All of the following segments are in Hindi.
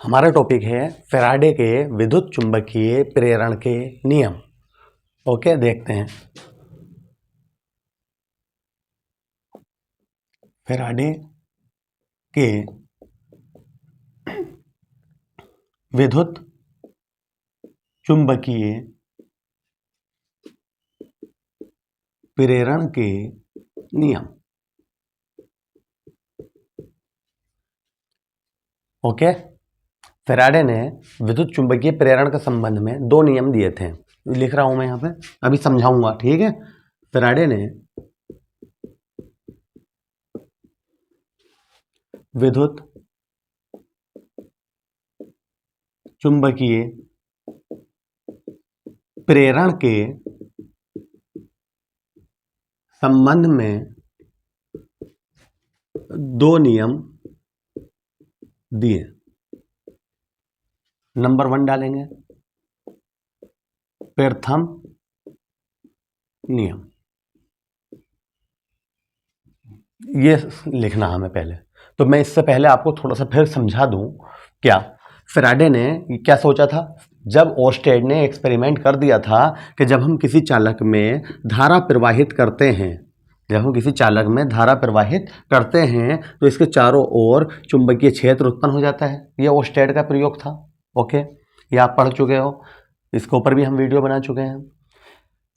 हमारा टॉपिक है फैराडे के विद्युत चुंबकीय प्रेरण के नियम। ओके, देखते हैं। फैराडे के विद्युत चुंबकीय प्रेरण के नियम। ओके, फैराडे ने विद्युत चुंबकीय प्रेरण के संबंध में दो नियम दिए थे। लिख रहा हूं मैं यहां पे, अभी समझाऊंगा, ठीक है। फैराडे ने विद्युत चुंबकीय प्रेरण के संबंध में दो नियम दिए। नंबर 1 डालेंगे, प्रथम नियम। ये लिखना हमें पहले, तो मैं इससे पहले आपको थोड़ा सा फिर समझा दूं। क्या फैराडे ने क्या सोचा था? जब ओर्स्टेड ने एक्सपेरिमेंट कर दिया था कि जब हम किसी चालक में धारा प्रवाहित करते हैं, तो इसके चारों ओर चुंबकीय क्षेत्र उत्पन्न हो जाता है। ये ओर्स्टेड का प्रयोग था। ओके, ये आप पढ़ चुके हो, इसके ऊपर भी हम वीडियो बना चुके हैं।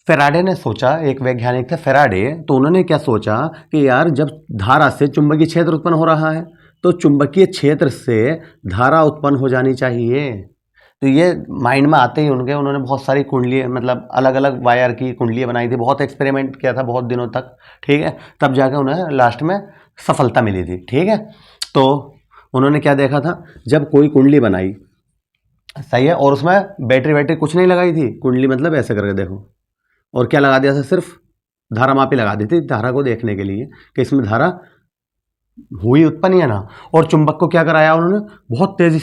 फैराडे ने सोचा, एक वैज्ञानिक थे फैराडे, तो उन्होंने क्या सोचा कि यार जब धारा से चुंबकीय क्षेत्र उत्पन्न हो रहा है तो चुंबकीय क्षेत्र से धारा उत्पन्न हो जानी चाहिए। तो ये माइंड में आते ही उन्होंने बहुत सारी कुंडली, मतलब अलग अलग वायर की कुंडलियाँ बनाई थी, बहुत एक्सपेरिमेंट किया था बहुत दिनों तक, ठीक है। तब जाके उन्हें लास्ट में सफलता मिली थी, ठीक है। तो उन्होंने क्या देखा था, जब कोई कुंडली बनाई, सही है, और उसमें बैटरी कुछ नहीं लगाई थी, कुंडली मतलब ऐसे करके देखो, और क्या लगा दिया था, सिर्फ धारा मापी लगा दी थी धारा को देखने के लिए कि इसमें धारा हुई उत्पन्न या ना। और चुंबक को क्या कराया उन्होंने, बहुत तेजी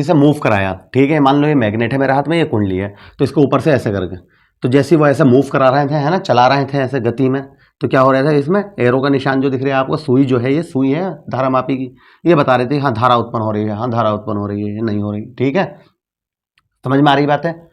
से मूव कराया, ठीक है। मान लो ये मैग्नेट है मेरे हाथ में, ये कुंडली है, तो इसको ऊपर से ऐसे करके, तो जैसे वो ऐसे मूव करा रहे थे, है ना, चला रहे थे ऐसे गति में, तो क्या हो रहा था, इसमें एरो का निशान जो दिख रहा है आपको, सुई जो है, ये सुई है धारा मापी की, ये बता रहे थे हाँ धारा उत्पन्न हो रही है, हाँ धारा उत्पन्न हो रही है, नहीं हो रही, ठीक है। समझ में आ रही बात है।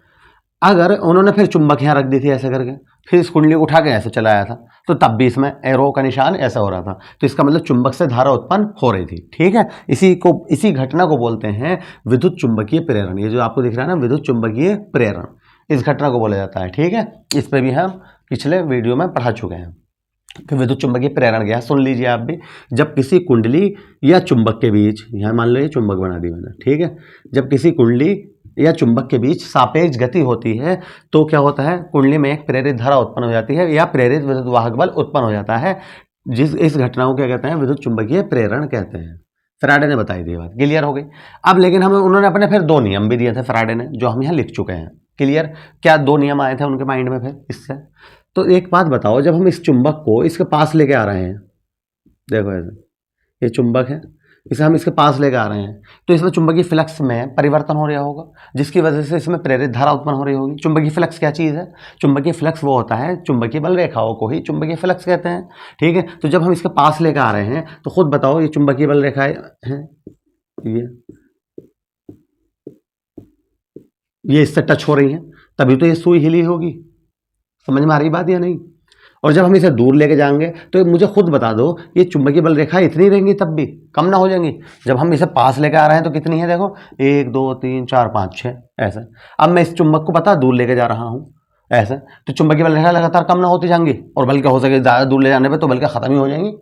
अगर उन्होंने फिर चुंबक यहाँ रख दी थी ऐसे करके, फिर इस कुंडली को उठा के ऐसे चलाया था, तो तब भी इसमें एरो का निशान ऐसा हो रहा था, तो इसका मतलब चुंबक से धारा उत्पन्न हो रही थी, ठीक है। इसी घटना को बोलते हैं विद्युत चुंबकीय प्रेरण। ये जो आपको दिख रहा है ना, विद्युत चुंबकीय प्रेरण, इस घटना को बोला जाता है, ठीक है। इस पर भी हम पिछले वीडियो में पढ़ा चुके हैं कि विद्युत चुंबकीय प्रेरण क्या है। सुन लीजिए आप भी। जब किसी कुंडली या चुंबक के बीच, यहाँ मान लो ये चुंबक बना दी मैंने, ठीक है, जब किसी कुंडली या चुंबक के बीच सापेक्ष गति होती है तो क्या होता है, कुंडली में एक प्रेरित धारा उत्पन्न हो जाती है या प्रेरित विद्युत वाहक बल उत्पन्न हो जाता है। इस घटना को क्या कहते हैं, विद्युत चुंबकीय प्रेरण कहते हैं। फैराडे ने बताई दी बात, क्लियर हो गई। अब लेकिन उन्होंने अपने फिर दो नियम भी दिए थे फैराडे ने, जो हम यहाँ लिख चुके हैं, क्लियर। क्या दो नियम आए थे उनके माइंड में फिर इससे? तो एक बात बताओ, जब हम इस चुंबक को इसके पास लेके आ रहे हैं, देखो ऐसे, ये चुंबक है, इसे हम इसके पास लेके आ रहे हैं, तो इसमें चुंबकीय फ्लक्स में परिवर्तन हो रहा होगा, जिसकी वजह से इसमें प्रेरित धारा उत्पन्न हो रही होगी। चुंबकीय फ्लक्स क्या चीज़ है? चुंबकीय फ्लक्स वो होता है, चुंबकीय बल रेखाओं को ही चुंबकीय फ्लक्स कहते हैं, ठीक है। तो जब हम इसके पास लेके आ रहे हैं, तो खुद बताओ, ये चुंबकीय बल रेखाएं हैं, ये इससे टच हो रही हैं, तभी तो ये सुई हिली होगी। समझ में आ रही बात या नहीं? और जब हम इसे दूर लेके जाएंगे तो मुझे खुद बता दो, ये चुंबकीय बल रेखा इतनी रहेंगी, तब भी कम ना हो जाएंगी? जब हम इसे पास लेके आ रहे हैं तो कितनी है, देखो 1 2 3 4 5 6 ऐसे। अब मैं इस चुंबक को पता दूर लेके जा रहा हूँ ऐसे, तो चुंबकीय बल रेखा लगातार कम ना होती जाएंगी, और बल्कि हो सके ज़्यादा दूर ले जाने पर तो बल्कि खत्म ही हो जाएंगी।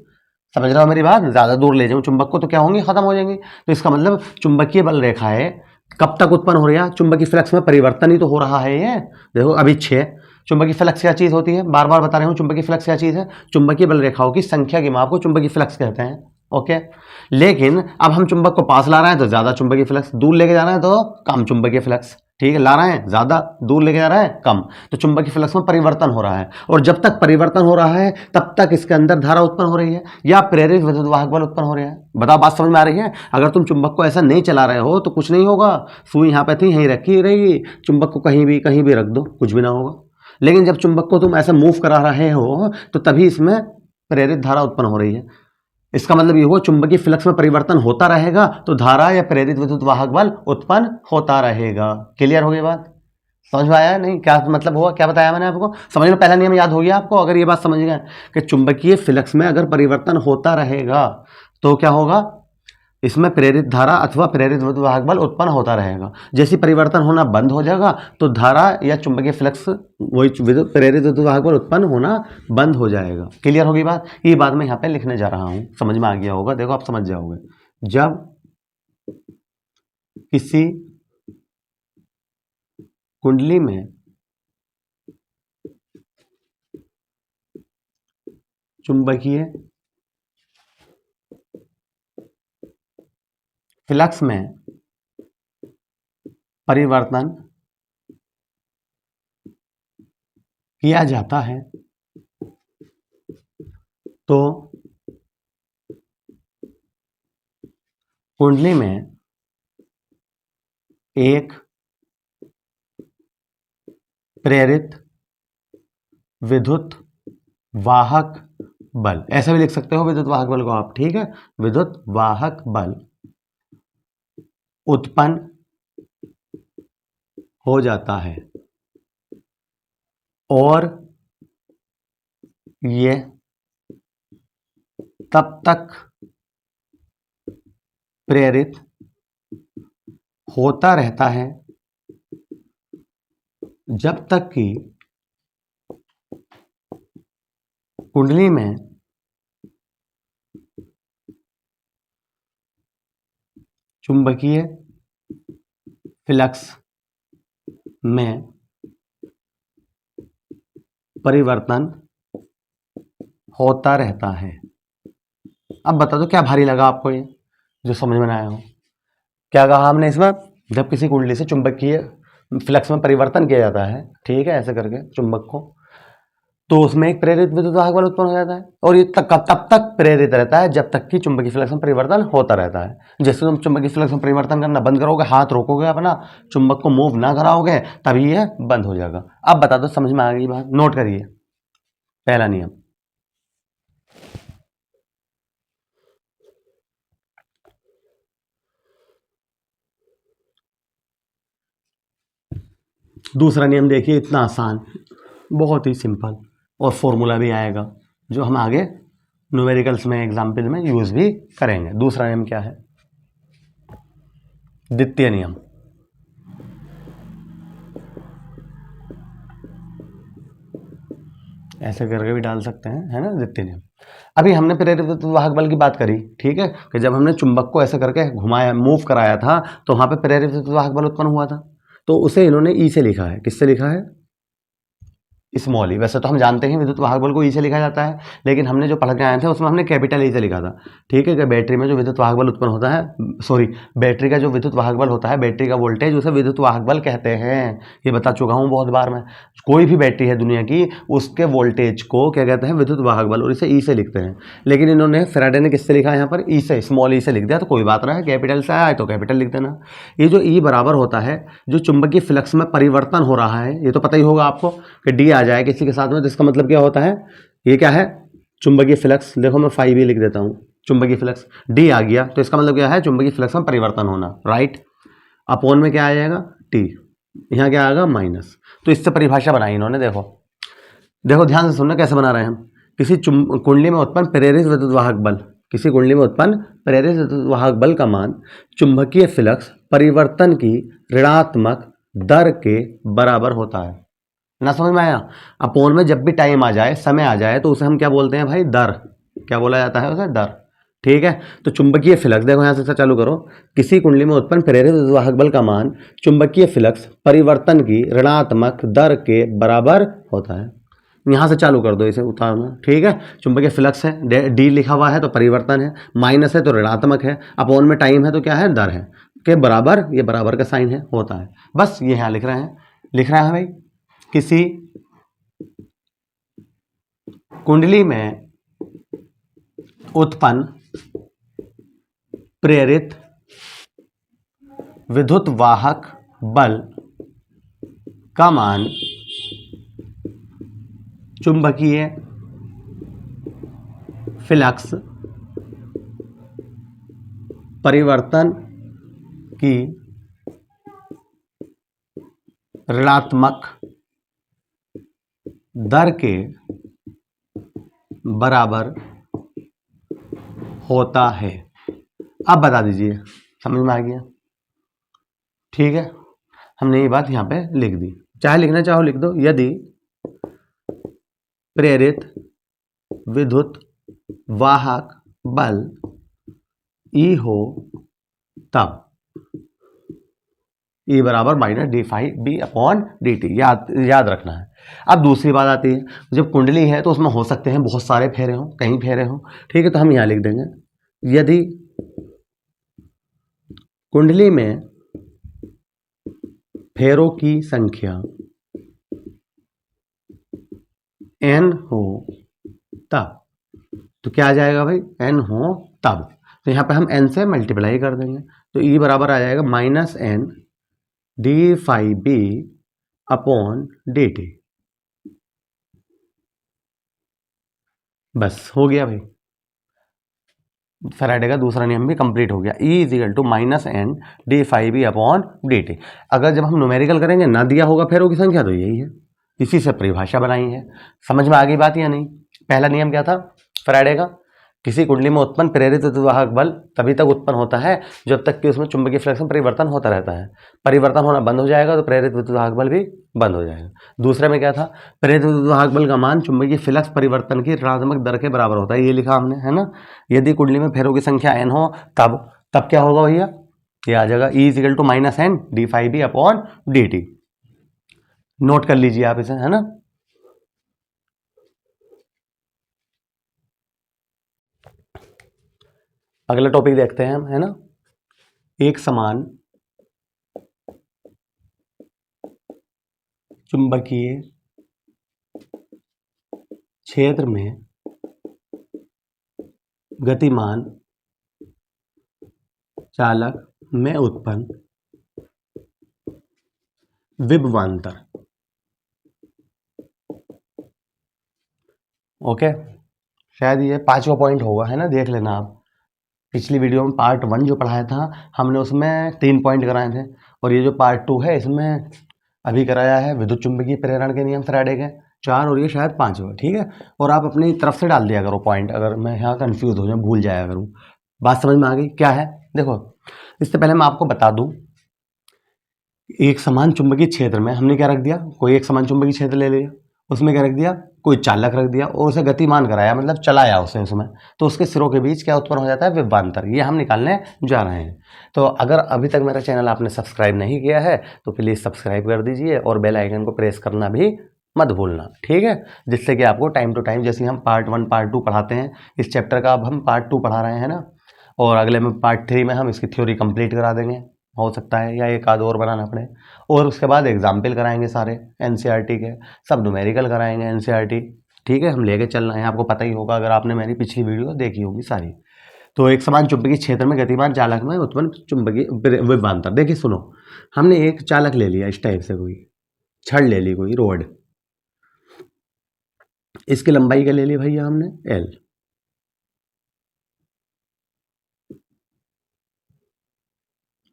समझ रहे हो मेरी बात? ज़्यादा दूर ले जाऊँ चुंबक को तो क्या होंगी, खत्म हो जाएंगी। तो इसका मतलब चुंबकीय बल रेखाएं कब तक उत्पन्न हो रही है? चुंबकीय फ्लक्स में परिवर्तन ही तो हो रहा है। ये देखो अभी 6। चुंबकीय फ्लक्स क्या चीज़ होती है, बार बार बता रहे हूँ, चुंबकीय फ्लक्स क्या चीज़ है? चुंबकीय बल रेखाओं की संख्या की माप को चुंबकीय फ्लक्स कहते हैं, ओके। लेकिन अब हम चुंबक को पास ला रहे हैं तो ज़्यादा चुंबकीय फ्लक्स, दूर लेके जा रहे हैं तो कम चुंबकीय फ्लक्स, ठीक है। ला रहे हैं ज़्यादा, दूर लेके जा रहे हैं कम, तो चुंबकीय फ्लक्स में परिवर्तन हो रहा है। और जब तक परिवर्तन हो रहा है तब तक इसके अंदर धारा उत्पन्न हो रही है या प्रेरित विद्युत वाहक बल उत्पन्न हो रहा है। बताओ, बात समझ में आ रही है? अगर तुम चुंबक को ऐसा नहीं चला रहे हो तो कुछ नहीं होगा, सुई यहाँ पे थी यहीं रखी रहेगी, चुंबक को कहीं भी रख दो, कुछ भी ना होगा। लेकिन जब चुंबक को तुम ऐसा मूव करा रहे हो तो तभी इसमें प्रेरित धारा उत्पन्न हो रही है। इसका मतलब ये हुआ चुंबकीय फ्लक्स में परिवर्तन होता रहेगा तो धारा या प्रेरित विद्युत वाहक बल उत्पन्न होता रहेगा। क्लियर हो गई बात? समझ में आया नहीं? क्या मतलब हुआ, क्या बताया मैंने आपको? समझ लो, पहला नियम याद हो गया आपको अगर ये बात समझ गए कि चुंबकीय फ्लक्स में अगर परिवर्तन होता रहेगा तो क्या होगा, इसमें प्रेरित धारा अथवा प्रेरित विद्युत वाहक बल उत्पन्न होता रहेगा। जैसे परिवर्तन होना बंद हो जाएगा तो धारा या चुंबकीय फ्लक्स वही प्रेरित विद्युत वाहक बल उत्पन्न होना बंद हो जाएगा। क्लियर होगी बात? ये बात मैं यहाँ पे लिखने जा रहा हूं, समझ में आ गया होगा, देखो आप समझ जाओगे। जब किसी कुंडली में चुंबकीय फ्लक्स में परिवर्तन किया जाता है तो कुंडली में एक प्रेरित विद्युत वाहक बल, ऐसा भी लिख सकते हो विद्युत वाहक बल को आप, ठीक है, विद्युत वाहक बल उत्पन्न हो जाता है और ये तब तक प्रेरित होता रहता है जब तक कि कुंडली में चुंबकीय फ्लक्स में परिवर्तन होता रहता है। अब बता दो क्या भारी लगा आपको ये जो समझ में आया हो? क्या कहा हमने इसमें? जब किसी कुंडली से चुंबकीय फ्लक्स में परिवर्तन किया जाता है, ठीक है, ऐसे करके चुंबक को, तो उसमें एक प्रेरित विद्युत वाहक बल उत्पन्न हो जाता है और ये तब तक प्रेरित रहता है जब तक कि चुंबकीय फ्लक्स में परिवर्तन होता रहता है। जैसे तुम चुंबकीय फ्लक्स में परिवर्तन करना बंद करोगे, हाथ रोकोगे अपना, चुंबक को मूव ना कराओगे, तभी ये बंद हो जाएगा। अब बता दो समझ में आ गई बात? नोट करिए पहला नियम। दूसरा नियम देखिए, इतना आसान, बहुत ही सिंपल, और फॉर्मूला भी आएगा जो हम आगे न्यूमेरिकल्स में एग्जाम्पल में यूज भी करेंगे। दूसरा नियम क्या है? द्वितीय नियम। ऐसे करके भी डाल सकते हैं, है ना, द्वितीय नियम। अभी हमने प्रेरित विद्युत वाहक बल की बात करी, ठीक है, कि जब हमने चुंबक को ऐसे करके घुमाया, मूव कराया था, तो वहां पे प्रेरित विद्युत वाहक बल उत्पन्न हुआ था, तो उसे इन्होंने ई से लिखा है। किससे लिखा है? स्मॉल ई। वैसे तो हम जानते हैं विद्युत वाहक बल को ई से लिखा जाता है, लेकिन हमने जो पढ़ के आए थे उसमें हमने कैपिटल ई से लिखा था, ठीक है, कि बैटरी में जो विद्युत वाहक बल उत्पन्न होता है, सॉरी, बैटरी का जो विद्युत वाहक बल होता है, बैटरी का वोल्टेज, उसे विद्युत वाहक बल कहते हैं। ये बता चुका हूँ बहुत बार मैं। कोई भी बैटरी है दुनिया की, उसके वोल्टेज को क्या कहते हैं? विद्युत वाहक बल, और इसे ई से लिखते हैं। लेकिन इन्होंने फैराडे ने किससे लिखा है यहाँ पर? ई से, स्मॉल ई से लिख दिया, तो कोई बात नहीं है, कैपिटल से आया तो कैपिटल लिख देना। ये जो ई बराबर होता है, जो चुंबकीय फ्लक्स में परिवर्तन हो रहा है, ये तो पता ही होगा आपको कि डी आ जाए किसी के साथ में, तो इसका मतलब क्या होता है? ये क्या है? चुंबकीय फ्लक्स। देखो मैं 5 भी लिख देता हूँ, चुंबकीय फ्लक्स डी आ गया तो इसका मतलब क्या है? चुंबकीय फ्लक्स में परिवर्तन होना, राइट। अपोन में क्या आ जाएगा? टी। यहाँ क्या आएगा? माइनस। तो इससे परिभाषा बनाई इन्होंने, देखो देखो ध्यान से सुनना कैसे बना रहे हैं हम। किसी कुंडली में उत्पन्न प्रेरित विद्युत वाहक बल, किसी कुंडली में उत्पन्न प्रेरित विद्युत वाहक बल का मान चुंबकीय फ्लक्स परिवर्तन की ऋणात्मक दर के बराबर होता है। ना समझ में आया? अपोन में जब भी टाइम आ जाए, समय आ जाए, तो उसे हम क्या बोलते हैं भाई? दर। क्या बोला जाता है उसे? दर, ठीक है। तो चुंबकीय फ्लक्स, देखो यहां से चालू करो, किसी कुंडली में उत्पन्न प्रेरित विद्युत वाहक बल का मान चुंबकीय फ्लक्स परिवर्तन की ऋणात्मक दर के बराबर होता है। यहां से चालू कर दो इसे उतारना, ठीक है। चुंबकीय फ्लक्स है, डी लिखा हुआ है तो परिवर्तन है, माइनस है तो ऋणात्मक है, अपोन में टाइम है तो क्या है? दर है, के बराबर, ये बराबर का साइन है, होता है। बस ये यहां लिख रहे हैं भाई, किसी कुंडली में उत्पन्न प्रेरित विद्युत वाहक बल का मान चुंबकीय फ्लक्स परिवर्तन की ऋणात्मक दर के बराबर होता है। अब बता दीजिए, समझ में आ गया? ठीक है, हमने ये बात यहां पे लिख दी, चाहे लिखना चाहो लिख दो। यदि प्रेरित विद्युत वाहक बल E हो तब E बराबर minus D phi B upon D T, याद रखना है। अब दूसरी बात आती है, जब कुंडली है तो उसमें हो सकते हैं बहुत सारे फेरे हों, कहीं फेरे हों, ठीक है, तो हम यहां लिख देंगे यदि कुंडली में फेरों की संख्या n हो तब, तो क्या आ जाएगा भाई, n हो तब, तो यहां पे हम n से मल्टीप्लाई कर देंगे, तो E बराबर आ जाएगा minus n D phi B upon D T. बस हो गया भाई, फैराडे का दूसरा नियम भी कंप्लीट हो गया। E is equal to minus N D phi B upon D T. अगर जब हम न्यूमेरिकल करेंगे ना दिया होगा फेरों की संख्या, तो यही है, इसी से परिभाषा बनाई है। समझ में आ गई बात या नहीं? पहला नियम क्या था फैराडे का, किसी कुंडली में उत्पन्न प्रेरित विद्युतवाहक बल तभी तक उत्पन्न होता है जब तक कि उसमें चुंबकीय फ्लक्स में परिवर्तन होता रहता है। परिवर्तन होना बंद हो जाएगा तो प्रेरित विद्युतवाहक बल भी बंद हो जाएगा। दूसरे में क्या था, प्रेरित विद्युतवाहक बल का मान चुंबकीय फ्लक्स परिवर्तन की ऋणात्मक दर के बराबर होता है, ये लिखा हमने, है ना। यदि कुंडली में फेरों की संख्या n हो तब क्या होगा भैया, ये आ जाएगा E is equal to minus N D phi B upon D T. Note कर लीजिए आप इसे, है ना। अगला टॉपिक देखते हैं हम, है ना। एक समान चुंबकीय क्षेत्र में गतिमान चालक में उत्पन्न विभवांतर। ओके, शायद ये 5वां पॉइंट होगा, है ना, देख लेना आप। पिछली वीडियो में पार्ट 1 जो पढ़ाया था हमने, उसमें 3 पॉइंट कराए थे, और ये जो पार्ट 2 है इसमें अभी कराया है विद्युत चुंबकीय प्रेरण के नियम फैराडे के 4, और ये शायद 5वां, ठीक है। और आप अपनी तरफ से डाल दिया करो पॉइंट, अगर मैं यहाँ कंफ्यूज हो जाऊँ, भूल जाया करूँ। बात समझ में आ गई क्या है? देखो, इससे पहले मैं आपको बता दूं, एक समान चुंबकीय क्षेत्र में हमने क्या रख दिया, कोई एक समान चुंबकीय क्षेत्र ले लिया, उसमें क्या रख दिया, कोई चालक रख दिया और उसे गतिमान कराया, मतलब चलाया उसे उसमें, तो उसके सिरों के बीच क्या उत्पन्न हो जाता है, विभवांतर। ये हम निकालने जा रहे हैं। तो अगर अभी तक मेरा चैनल आपने सब्सक्राइब नहीं किया है तो प्लीज़ सब्सक्राइब कर दीजिए और बेल आइकन को प्रेस करना भी मत भूलना, ठीक है, जिससे कि आपको टाइम टू टाइम, जैसे हम पार्ट 1 पार्ट 2 पढ़ाते हैं इस चैप्टर का, अब हम पार्ट 2 पढ़ा रहे हैं ना, और अगले में पार्ट 3 में हम इसकी थ्योरी कंप्लीट करा देंगे, हो सकता है, या एक आध और बनाना पड़े, और उसके बाद एग्जाम्पल कराएंगे सारे एनसीईआरटी के, सब न्यूमेरिकल कराएंगे एनसीईआरटी, ठीक है, हम लेके चलना है, आपको पता ही होगा अगर आपने मेरी पिछली वीडियो देखी होगी सारी। तो एक समान चुंबकीय क्षेत्र में गतिमान चालक में उत्पन्न चुंबकीय विभवांतर। देखिए सुनो, हमने एक चालक ले लिया इस टाइप से, कोई छड़ ले ली, कोई रोड, इसकी लंबाई क्या ले ली भैया हमने, L।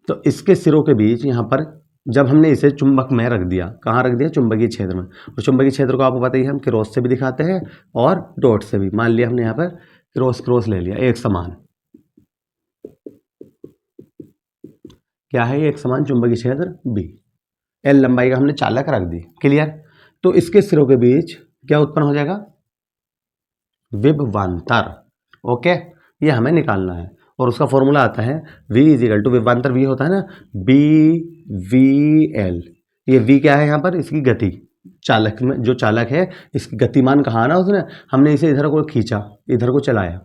तो इसके सिरों के बीच यहाँ पर जब हमने इसे चुंबक में रख दिया, कहाँ रख दिया, चुंबकीय क्षेत्र में, और चुंबकीय क्षेत्र को आपको पता ही है हम क्रॉस से भी दिखाते हैं और डॉट से भी। मान लिया हमने यहाँ पर क्रॉस ले लिया, एक समान, क्या है ये, एक समान चुंबकीय क्षेत्र B, L लंबाई का हमने चालक रख दी, क्लियर। तो इसके सिरों के बीच क्या उत्पन्न हो जाएगा, विभवांतर। ओके, ये हमें निकालना है, और उसका फॉर्मूला आता है V इज इक्वल टू, विभवांतर V होता है ना, BVL। ये V क्या है यहाँ पर, इसकी गति, चालक में जो चालक है इसकी गतिमान कहा ना उसने, हमने इसे इधर को खींचा, इधर को चलाया,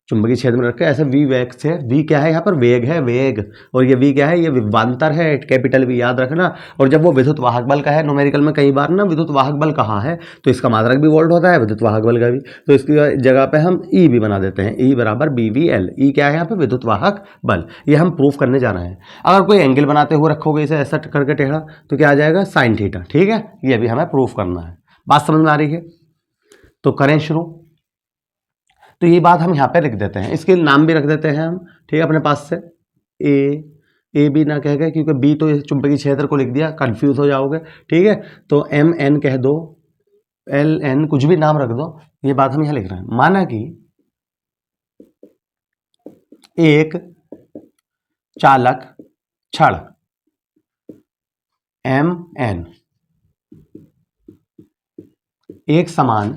चुंबकीय क्षेत्र में रखा ऐसे V वेग से, V क्या है यहाँ पर, वेग है, वेग, और ये V क्या है, ये विभवांतर है, कैपिटल V, याद रखना। और जब वो विद्युत वाहक बल का है, न्यूमेरिकल में कई बार ना विद्युत वाहक बल कहा है तो इसका मात्रक भी वोल्ट होता है, विद्युत वाहक बल का भी, तो इसकी जगह पे हम E भी बना देते हैं, E बराबर BVL। E क्या है यहाँ पे, विद्युत वाहक बल, ये हम प्रूफ करने जा रहे हैं। अगर कोई एंगल बनाते हुए रखोगे इसे ऐसा करके टेढ़ा, तो क्या आ जाएगा, साइन थीटा, ठीक है, ये भी हमें प्रूफ करना है। बात समझ में आ रही है? तो करें शुरू। तो ये बात हम यहाँ पे लिख देते हैं, इसके नाम भी रख देते हैं हम, ठीक है, अपने पास से। ए बी ना कह गए, क्योंकि बी तो इस चुंबकीय क्षेत्र को लिख दिया, कंफ्यूज हो जाओगे। ठीक है, तो एम एन कह दो, एल एन कुछ भी नाम रख दो, ये बात हम यहाँ लिख रहे हैं। माना कि एक चालक छड़ एम एन एक समान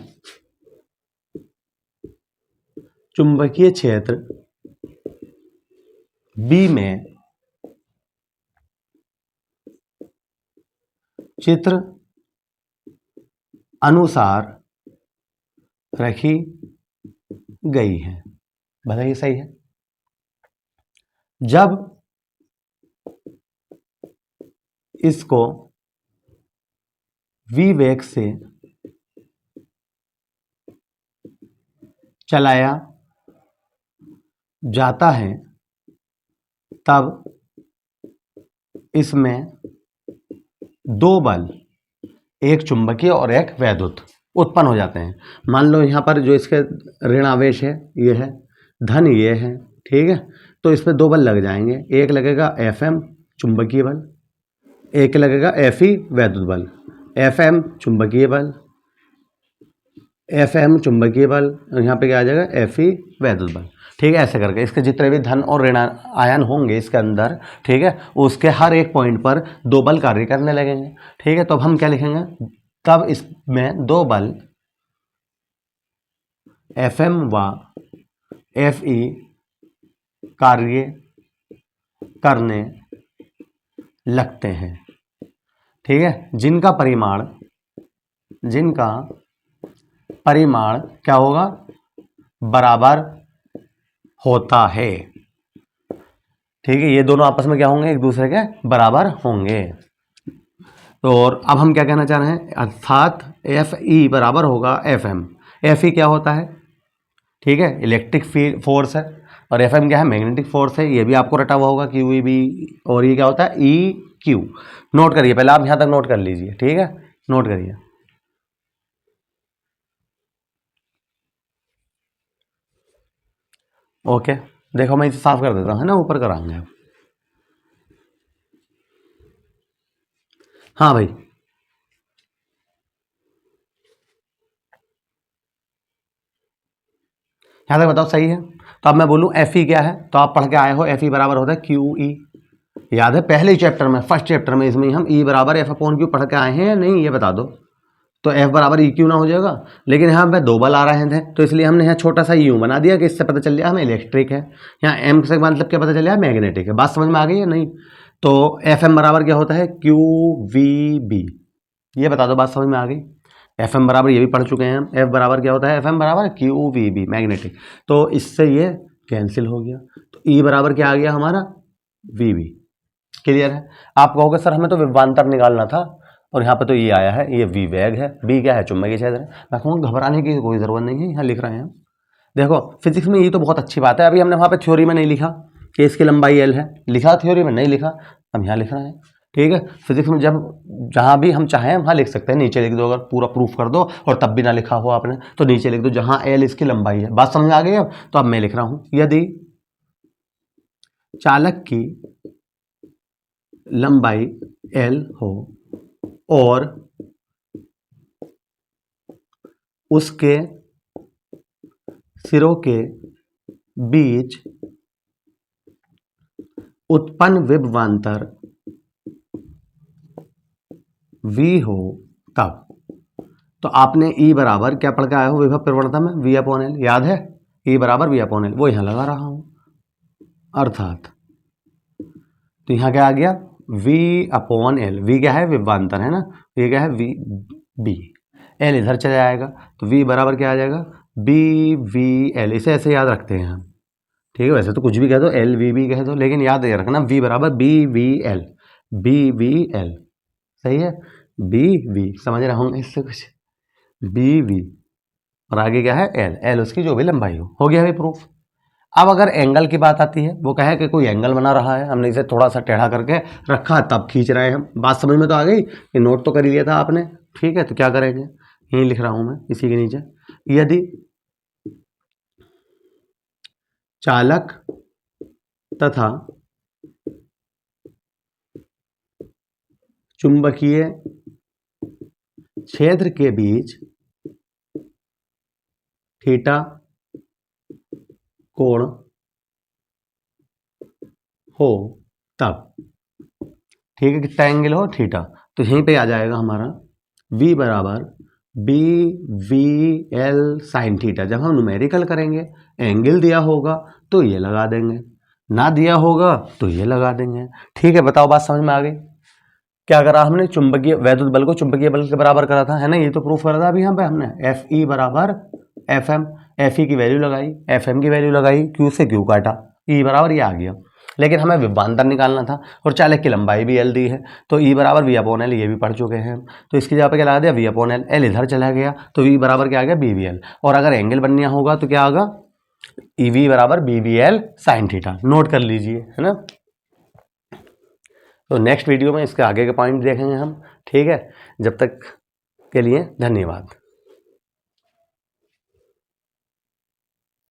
चुंबकीय क्षेत्र बी में चित्र अनुसार रखी गई है। बताइए सही है। जब इसको v वेग से चलाया जाता है तब इसमें दो बल, एक चुंबकीय और एक वैद्युत, उत्पन्न हो जाते हैं। मान लो यहाँ पर जो इसके ऋण आवेश है ये है, धन ये है, ठीक है, तो इस पर दो बल लग जाएंगे। एक लगेगा Fm चुंबकीय बल, एक लगेगा Fe वैद्युत बल। Fm चुंबकीय बल, Fm चुंबकीय बल, यहाँ पे क्या आ जाएगा Fe वैद्युत बल। ठीक है, ऐसे करके इसके जितने भी धन और ऋण आयन होंगे इसके अंदर, ठीक है, उसके हर एक पॉइंट पर दो बल कार्य करने लगेंगे। ठीक है, तो अब हम क्या लिखेंगे, तब इसमें दो बल Fm व Fe कार्य करने लगते हैं। ठीक है, जिनका परिमाण क्या होगा, बराबर होता है। ठीक है, ये दोनों आपस में क्या होंगे, एक दूसरे के बराबर होंगे। तो और अब हम क्या कहना चाह रहे हैं, अर्थात Fe बराबर होगा Fm। Fe क्या होता है, ठीक है, इलेक्ट्रिक फील्ड फोर्स है, और Fm क्या है, मैग्नेटिक फोर्स है। ये भी आपको रटा हुआ होगा क्यू ई बी, और ये क्या होता है ई क्यू। नोट करिए, पहले आप यहाँ तक नोट कर लीजिए। ठीक है, नोट करिए। ओके, देखो मैं इसे साफ कर देता हूँ, है ना, ऊपर कराएंगे आप। हाँ भाई, यहाँ तक बताओ सही है। तो अब मैं बोलूँ Fe क्या है, तो आप पढ़ के आए हो Fe बराबर होता है क्यू ई। याद है पहले ही चैप्टर में, फर्स्ट चैप्टर में, इसमें हम E बराबर F अपॉन क्यू पढ़ के आए हैं या नहीं, ये बता दो। तो F बराबर ई क्यू ना हो जाएगा, लेकिन यहाँ पे दो बल आ रहे थे, तो इसलिए हमने यहाँ छोटा सा यूं बना दिया कि इससे पता चल जाए हमें इलेक्ट्रिक है। यहाँ एम से मतलब क्या पता चल जाए, मैग्नेटिक है। बात समझ में आ गई है नहीं? तो Fm बराबर क्या होता है, क्यू वी बी। ये बता दो, बात समझ में आ गई। Fm बराबर ये भी पढ़ चुके हैं हम, F बराबर क्या होता है, Fm बराबर क्यू वी बी, मैग्नेटिक। तो इससे ये कैंसिल हो गया, तो E बराबर क्या आ गया हमारा, वी बी। क्लियर है? आप कहोगे सर हमें तो विभवांतर निकालना था, और यहाँ पे तो ये आया है, ये वी वेग है, बी क्या है, चुंबकीय क्षेत्र है। मैं कहूँगा घबराने की कोई ज़रूरत नहीं है, यहाँ लिख रहे हैं हम। देखो फिजिक्स में ये तो बहुत अच्छी बात है, अभी हमने वहाँ पे थ्योरी में नहीं लिखा कि इसकी लंबाई एल है, लिखा थ्योरी में नहीं लिखा, हम यहाँ लिख रहे हैं। ठीक है, फिजिक्स में जब जहाँ भी हम चाहें वहाँ लिख सकते हैं, नीचे लिख दो, अगर पूरा प्रूफ कर दो और तब भी ना लिखा हो आपने तो नीचे लिख दो जहाँ एल इसकी लंबाई है। बात समझ आ गई अब? तो अब मैं लिख रहा हूँ, यदि चालक की लंबाई एल हो और उसके सिरों के बीच उत्पन्न विभवांतर V हो तब, तो आपने E बराबर क्या पढ़ के आए हो विभव प्रवणता में, V अपॉन एल, याद है? E बराबर V अपॉन एल, वो यहाँ लगा रहा हूं। अर्थात तो यहाँ क्या आ गया, V अपॉन एल। V क्या है, विभवांतर है ना, ये क्या है, V B, L इधर चले जाएगा, तो V बराबर क्या आ जाएगा, B V L। इसे ऐसे याद रखते हैं हम। ठीक है, वैसे तो कुछ भी कह दो, एल वी बी कह दो, लेकिन याद ये रखना V बराबर B V L, B V L. सही है, बी वी, समझ रहे होंगे इससे कुछ, बी वी, और आगे क्या है एल, एल उसकी जो भी लंबाई हो गया भाई प्रूफ। अब अगर एंगल की बात आती है, वो कहे कि कोई एंगल बना रहा है, हमने इसे थोड़ा सा टेढ़ा करके रखा तब खींच रहे हैं हम। बात समझ में तो आ गई, ये नोट तो कर ही लिया था आपने। ठीक है, तो क्या करेंगे, यही लिख रहा हूं मैं इसी के नीचे, यदि चालक तथा चुंबकीय क्षेत्र के बीच थीटा कोण हो तब, ठीक है, कितना एंगल हो, थीटा। तो यहीं पे आ जाएगा हमारा v बराबर B V L sine theta. जब हम न्यूमेरिकल करेंगे, एंगल दिया होगा तो ये लगा देंगे, ना दिया होगा तो ये लगा देंगे। ठीक है, बताओ बात समझ में आ गई? क्या करा हमने, चुंबकीय वैद्युत बल को चुंबकीय बल के बराबर करा था, है ना, ये तो प्रूफ करा था अभी यहाँ पे हमने। एफ ई बराबर एफ एम, एफ ई की वैल्यू लगाई, एफ एम की वैल्यू लगाई, क्यू से क्यू काटा, ई बराबर ये आ गया। लेकिन हमें विभवांतर निकालना था और चालक की लंबाई भी एल दी है, तो ई बराबर वी अपॉन एल, ये भी पढ़ चुके हैं हम। तो इसकी जगह पे क्या लगा दिया, वी अपॉन एल, एल इधर चला गया तो वी बराबर क्या आ गया, बी वी एल। और अगर एंगल बनना होगा तो क्या होगा, ई वी बराबर B V L sine theta. Note कर लीजिए, है ना। तो नेक्स्ट वीडियो में इसके आगे के पॉइंट देखेंगे हम, ठीक है। जब तक के लिए धन्यवाद।